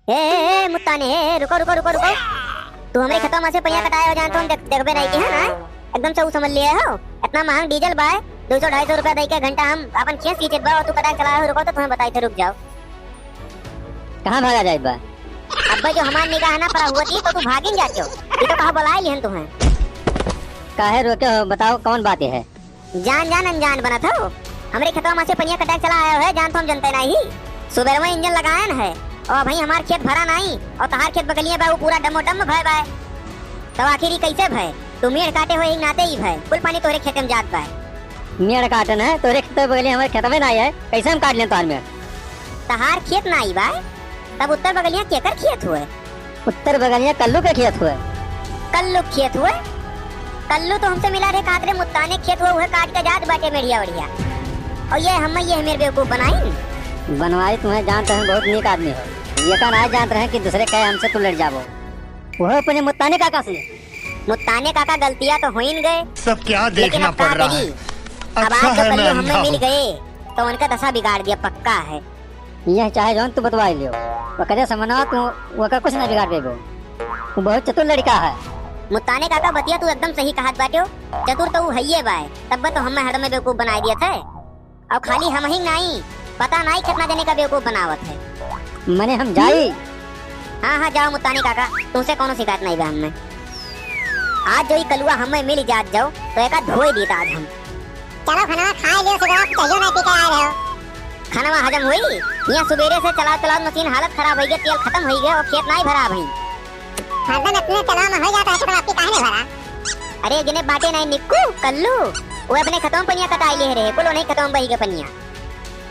मुत्ता ने रुको रुको रुको रुको। तू हमरे खेतवा में से पहिया कटाए हो जान तो हम देखबे नहीं की है ना। एकदम से उ समझ लिए हो। इतना महंग डीजल बा 200-250 रुपया दे के घंटा हम अपन खेत सींचत बा और तू कटाए चला हो। रुको तो तुम्हें बताई थे, रुक जाओ। कहां भागा जाए बा? अब्बा जो हमार निगाह ना पर हुआ थी तो तू भागिन जा क्यों? ये तो कहा बुलाए लिहन तुम्हें। काहे रोके हो? बताओ कौन बात है? जान जान अनजान बना था। हमरे खेतवा में से पहिया कटाए चला आया है, जान तो हम जनते नहीं। सुबह में इंजन लगाया न है और भाई हमार खेत भरा नहीं और तहार खेत बगलिया बा वो पूरा डमोडम भय बा। तो आखिर कैसे भय? तू मेड़ काटे हो ही नाते ही भय कुल पानी तोरे खेत में जात बा। मेड़ काटन है तोरे खेत बगलिया हमारे खेत में नहीं है, कैसे हम काट लें तोर मेड़? तहार खेत नहीं बा तब उत्तर बगलिया केकर खेत हुए? उत्तर बगलिया कल्लू के खेत हुए। कल्लू खेत हुए? कल्लू तो हमसे मिला रे कातरे मुत्ताने खेत हुए वह काट के जात बाटे मेढ़िया बढ़िया। और ये मेरे बेवकूफ बनाई बनवाई तुम्हें जानते हैं बहुत नीक आदमी हो। ये का ना जानते हैं कि दूसरे कहे हमसे तू लड़ जाबो। वो अपने मुत्ताने काका से। मुत्ताने काका गलतियां तो हो ही गए, सब क्या देखना पड़ रहा है। अब आज जो कल्लू हमें मिल गए तो उनका दशा बिगाड़ दिया पक्का है। यह चाहे जौन तू बतवाई लियो वो कदे समझना तू वो का कुछ नहीं बिगाड़ देबो। वो बहुत चतुर लड़का है। मुत्ताने काका बतिया तू एकदम सही कहत बाटियो। चतुर तो हइये बाय तब तो हमें हर में बेवकूफ बना दिया थे। और खाली हम ही नहीं पता नहीं कितना जने का बेवकूफ बनावत है। मने हम जाई। हाँ जाओ मुत्ताने काका, तुमसे कोनो शिकायत नहीं बा हमें। आज जो ही कलुआ हमें मिल जात जाओ तो एका धोए देता आज हम। चलो खाना खा लियो, सिगरेट चाहिए ना पी के आ रहे हो। खाना हजम हुई? यहाँ सुबेरे से चला मशीन हालत खराब हो गई, तेल खत्म हो गया और खेत नहीं भरा भाई। हरदम इतने चला में हो जाता है तो आपकी काहे भरा? अरे जिन्हें बाटे नहीं निक्कू कल्लू वो अपने खतम पनिया कटाई ले रहे कुल नहीं खतम बही के पनिया।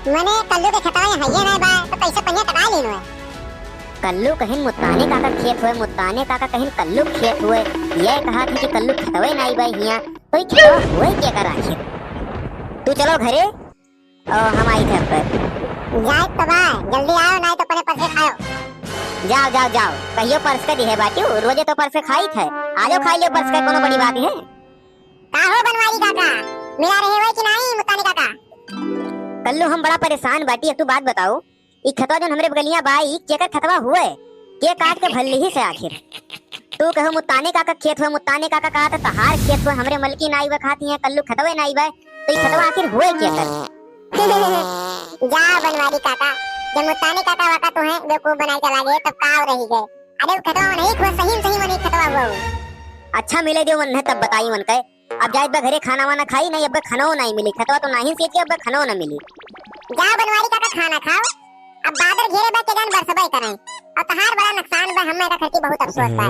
मने कल्लू के खतवा है ये नहीं बा तो कैसे पनिया कटा लेनो है? कल्लू कहिन मुत्ताने काका खेत हुए, मुत्ताने काका कहिन कल्लू खेत हुए। ये कहा थी कि कल्लू खतवे नहीं बा हिया तो ये खतवा हुए क्या कर आखिर? तू चलो घरे और हम आई थे पर जाए तो बा जल्दी आओ नहीं तो पने परसे खाओ। जाओ जाओ जाओ कहियो परस के दिहे बाटी रोजे तो परस खाई थे। आजो खाई लियो परस के कोनो बड़ी बात है। का हो बनवारी काका मिला रहे हो कि नहीं मुत्ताने काका? कल्लू हम बड़ा परेशान बाटी। एक तू बात बताओ ई खतवा जो हमरे बगलिया बाई केकर खतवा हुए के काट के भल्ली ही से आखिर? तू कहो मुत्ताने काका खेत हुए, मुत्ताने काका कहा था तहार खेत हुए, हमरे मलकी नाई व खाती है कल्लू खतवे नाई बा तो ई खतवा आखिर हुए क्या कर? जा बनवारी काका जब मुत्ताने काका वाका तो है बेवकूफ बना के चला गए तब काव रही गए। अरे वो खतवा नहीं हुआ सही में नहीं खतवा हुआ। अच्छा मिले जो मन है तब बताई मन के। अब जाए घरे खाना वाना खाई नहीं, अब खाना नहीं मिली, खतवा तो नहीं सीख के अब खाना ना मिली। जा बनवारी काका खाना खाओ। अब बादर घेरे बा के जान बरसबाई कराई और तहार बड़ा नुकसान बा हमें खर्ची बहुत अफसोस बा।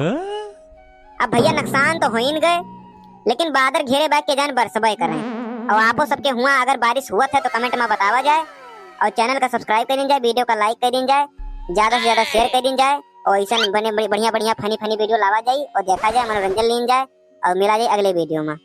अब भैया नुकसान तो हो ही गए लेकिन बादर घेरे बा के जान बरसबाई कराई। और आपो सबके हुआ अगर बारिश हुआ था तो कमेंट में बतावा जाए और चैनल का सब्सक्राइब कर जाए, वीडियो का लाइक कर जाए, ज्यादा से ज्यादा शेयर कर जाए और ऐसा बने बढ़िया बढ़िया फनी वीडियो लावा जाए और देखा जाए, मनोरंजन लीन जाए और मिला जाए अगले वीडियो में।